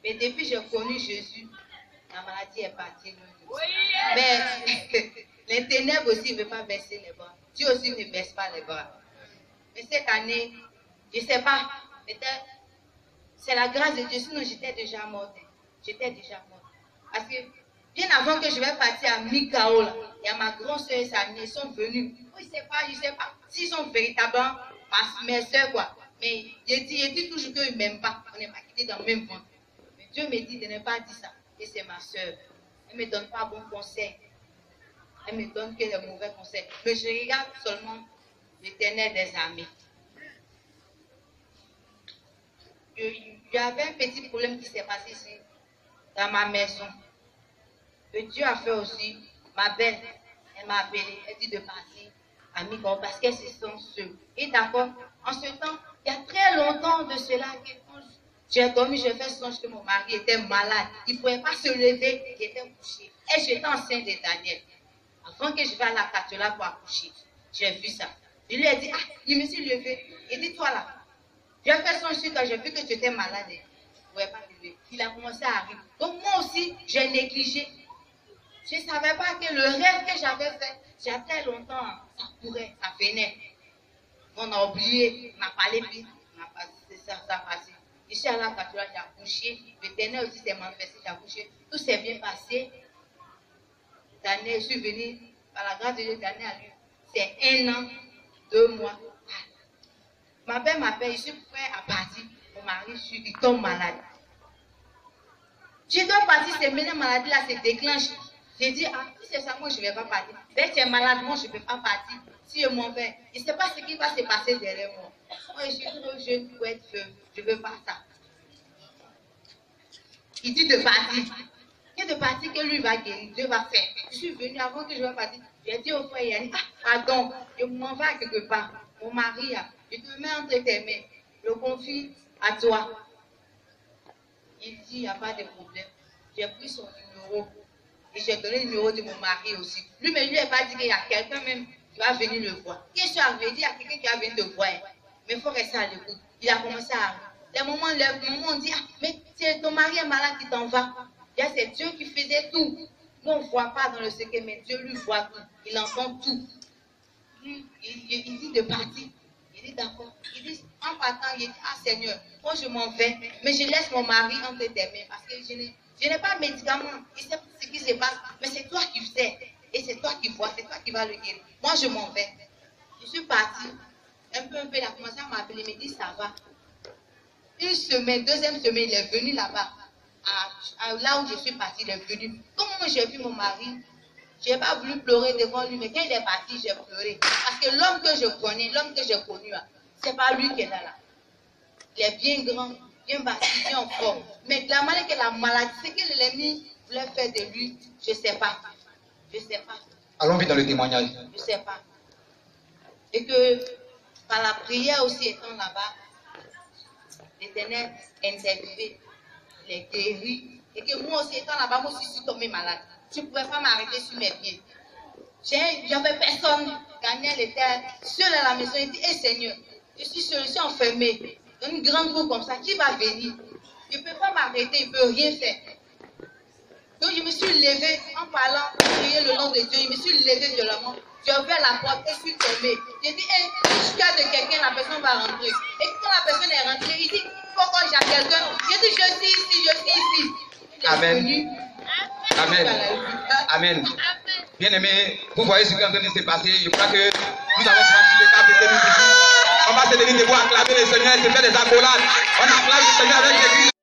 Mais depuis que j'ai connu Jésus, la maladie est partie. Mais les ténèbres aussi ne veulent pas baisser les bras. Dieu aussi ne baisse pas les bras. Mais cette année, je ne sais pas, peut-être c'est la grâce de Dieu, sinon j'étais déjà morte. J'étais déjà morte. Parce que bien avant que je vais partir à Mikao, il y a ma grande soeur et sa nièce, ils sont venus. Je ne sais pas s'ils sont véritablement mes soeurs, quoi. Mais il dit toujours qu'ils ne m'aiment pas. On n'est pas quittés dans le même ventre. Mais Dieu me dit de ne pas dire ça. Et c'est ma soeur. Elle ne me donne pas bon conseil. Elle me donne que les mauvais conseils. Mais je regarde seulement l'Éternel des armées. Il y avait un petit problème qui s'est passé ici, dans ma maison. Que Dieu a fait aussi. Ma belle, elle m'a appelé. Elle dit de partir à Mikao parce qu'elle se sent seule. Et d'accord, en ce temps, il y a très longtemps de cela que quand j'ai dormi, j'ai fait songe que mon mari était malade. Il ne pouvait pas se lever, il était couché. Et j'étais enceinte de Daniel. Avant que je vais à la Catola pour accoucher, j'ai vu ça. Je lui ai dit, il me suis levé. Il dit, toi là, j'ai fait songe sur toi, j'ai vu que tu étais malade. Il ne pouvait pas te lever. Il a commencé à arriver. Donc moi aussi, j'ai négligé. Je ne savais pas que le rêve que j'avais fait, il y a très longtemps, ça courait, ça venait. On a oublié, on a parlé vite, on a passé, ça passé. Ici à la Catola, j'ai accouché. L'Éternel aussi s'est manifesté, j'ai accouché. Tout s'est bien passé. Daniel, je suis venue, par la grâce de Dieu, Daniel a lu. C'est 1 an, 2 mois. Ma belle m'appelle, je suis prêt à partir. Mon mari, il tombe malade. Je dois partir, cette maladie là se déclenche. J'ai dit, si c'est ça, moi je ne vais pas partir. Dès que tu es malade, moi je ne peux pas partir. Si je m'en vais, je ne sais pas ce qui va se passer derrière moi. Moi je suis trop jeune pour être veuve. Je ne veux pas ça. Il dit de partir. Il dit de partir que lui va guérir, Dieu va faire. Je suis venue avant que je vais partir. J'ai dit au frère Yannick, pardon, je m'en vais quelque part. Mon mari, je te mets entre tes mains. Je le confie à toi. Il dit, il n'y a pas de problème. J'ai pris son numéro. Et j'ai donné le numéro de mon mari aussi. Lui, mais lui n'a pas dit qu'il y a quelqu'un même qui va venir le voir. Quand je suis arrivée, il y a quelqu'un qui va venir le voir. Mais il faut rester à l'écoute. Il a commencé à arriver. Les moments, on dit, mais c'est ton mari est malade qui t'en va. C'est Dieu qui faisait tout. Nous, on ne voit pas dans le secret, mais Dieu lui voit tout. Il entend tout. Il dit de partir. Il dit d'accord. Il dit, en partant, il dit, Seigneur, moi je m'en vais, mais je laisse mon mari entre tes mains parce que je n'ai pas de médicaments. Il ne sait pas ce qui se passe, mais c'est toi qui sais. Et c'est toi qui vois, c'est toi qui vas le guérir. Moi, je m'en vais. Je suis partie. Un peu, il a commencé à m'appeler, il me dit, ça va. Une semaine, deuxième semaine, il est venu là-bas. Là où je suis partie, il est venu. Comme moi, j'ai vu mon mari, je n'ai pas voulu pleurer devant lui, mais quand il est parti, j'ai pleuré. Parce que l'homme que je connais, l'homme que j'ai connu, ce n'est pas lui qui est là. Il est bien grand, bien bâti, bien en forme. Mais la manière que la maladie, ce que l'ennemi voulait faire de lui, je ne sais pas. Je ne sais pas. Allons vite dans le témoignage. Je ne sais pas. Et que par la prière aussi étant là-bas, l'Éternel interviewé, il est guéri. Et que moi aussi étant là-bas, moi aussi je suis tombée malade. Je ne pouvais pas m'arrêter sur mes pieds. J'avais personne. Daniel était seul à la maison. Il dit, Seigneur, je suis seul, je suis enfermé. Dans une grande roue comme ça, qui va venir? Je ne peux pas m'arrêter, il ne peut rien faire. Donc je me suis levée en parlant, prier le nom de Dieu. Je me suis levée violemment. J'ai ouvert la porte et je suis tombée. J'ai dit, si je garde quelqu'un, la personne va rentrer. Et quand la personne est rentrée, il dit, pourquoi j'ai quelqu'un? J'ai dit, je suis ici, je suis ici. Amen. Amen. Amen. Bien-aimés, vous voyez ce qui est en train de se passer. Je crois que nous avons franchi le cap de nous ici. On va se tenir debout, acclamer le Seigneur, se faire des accolades. On acclame le Seigneur avec des cris.